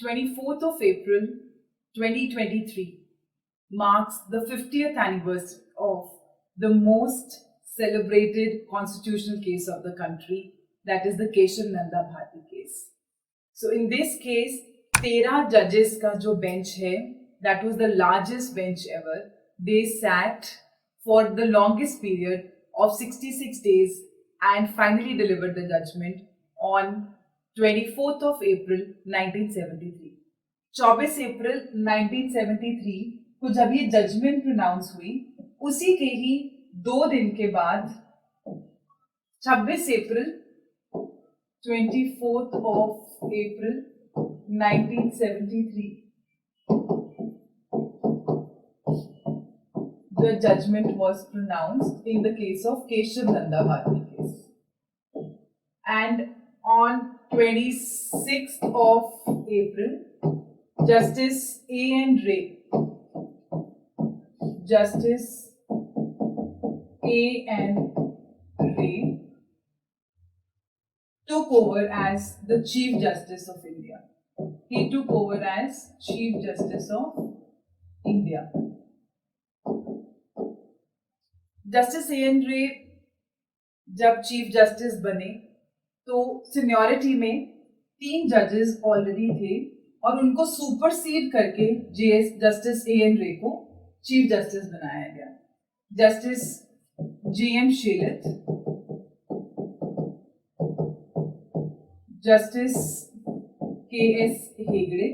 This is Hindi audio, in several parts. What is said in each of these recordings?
24th of April 2023 marks the 50th anniversary of the most celebrated constitutional case of the country, that is the Keshav Nanda Bharti case. So in this case, 13 judges का जो bench है, that was the largest bench ever. They sat for the longest period of 66 days and finally delivered the judgment on 24th of April 1973. 24 अप्रैल 1973 को जब ये जजमेंट प्रोनाउंस हुई, उसी के ही 2 दिन के बाद 26 अप्रैल 24th of April 1973 the judgment was pronounced in the case of Keshav Nanda Bharti case. And on 26th of April, Justice A.N. Ray took over as the Chief Justice of India. He took over as Chief Justice of India. Justice A N Ray जब चीफ जस्टिस बने तो सीनियरिटी में 3 जजेस ऑलरेडी थे और उनको सुपरसीड करके जस्टिस ए एन रे को चीफ जस्टिस बनाया गया. Justice J M Shelat, Justice K S Hegde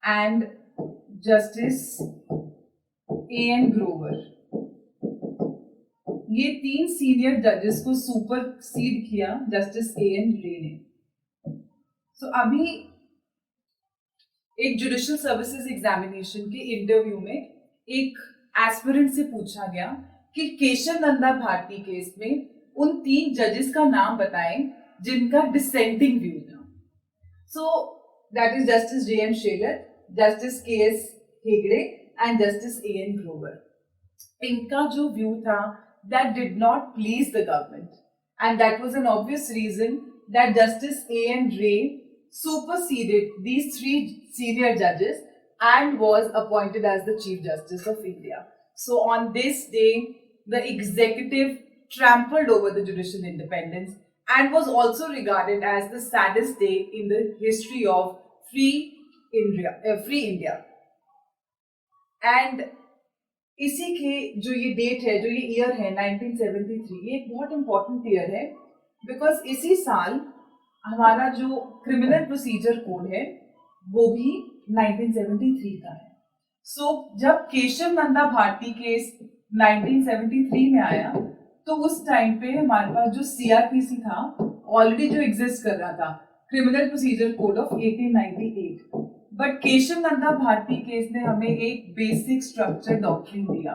and justice A.N. Grover. ये 3 सीनियर जजेस को सुपरसीड किया जस्टिस A.N. रे ने. सो अभी एक जुडिशियल सर्विसेज एग्जामिनेशन के इंटरव्यू में एक एस्पिरेंट से पूछा गया कि केशव नंदा भारती केस में उन 3 जजेस का नाम बताएं जिनका डिसेंटिंग व्यू था. So that is Justice J M Shelat, Justice K S Hegde and Justice A.N. Grover. इनका जो व्यू था that did not please the government, and that was an obvious reason that Justice A.N. Ray superseded these 3 senior judges and was appointed as the Chief Justice of India. So on this day, the executive trampled over the judicial independence and was also regarded as the saddest day in the history of free India. And इसी के जो ये डेट है, जो ये ईयर है 1973, ये एक बहुत इंपॉर्टेंट ईयर है बिकॉज इसी साल हमारा जो क्रिमिनल प्रोसीजर कोड है वो भी 1973 का है. सो जब केशव नंदा भारती केस 1973 में आया तो उस टाइम पे हमारे पास जो सीआरपीसी था ऑलरेडी जो एग्जिस्ट कर रहा था, criminal procedure code of 1898. But Kesavananda Bharati case ने हमें एक बेसिक स्ट्रक्चर डॉक्ट्रिन दिया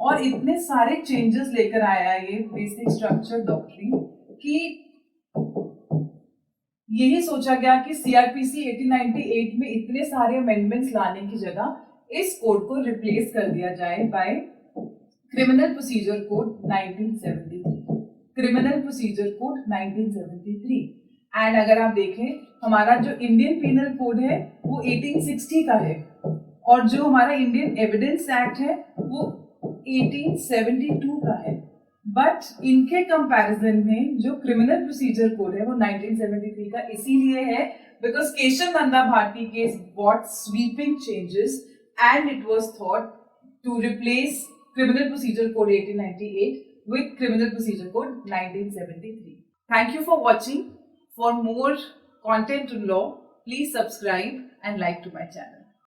और इतने सारे चेंजेस लेकर आया ये बेसिक स्ट्रक्चर डॉक्ट्रिन कि यही सोचा गया कि सीआरपीसी 1898 में इतने सारे अमेंडमेंट्स लाने की जगह इस कोड को रिप्लेस कर दिया जाए by criminal procedure code 1973. Criminal procedure code 1973. And अगर आप देखें हमारा जो इंडियन पीनल कोड है वो 1860 का है और जो हमारा इंडियन एविडेंस एक्ट है वो 1872 का है. बट इनके कंपैरिजन में जो क्रिमिनल प्रोसीजर कोड है वो 1973 का इसीलिए है because Kesavananda Bharati case bought sweeping changes and it was thought to replace criminal procedure code 1898 with criminal procedure code 1973. Thank you for watching. For more content on law, please subscribe and like to my channel.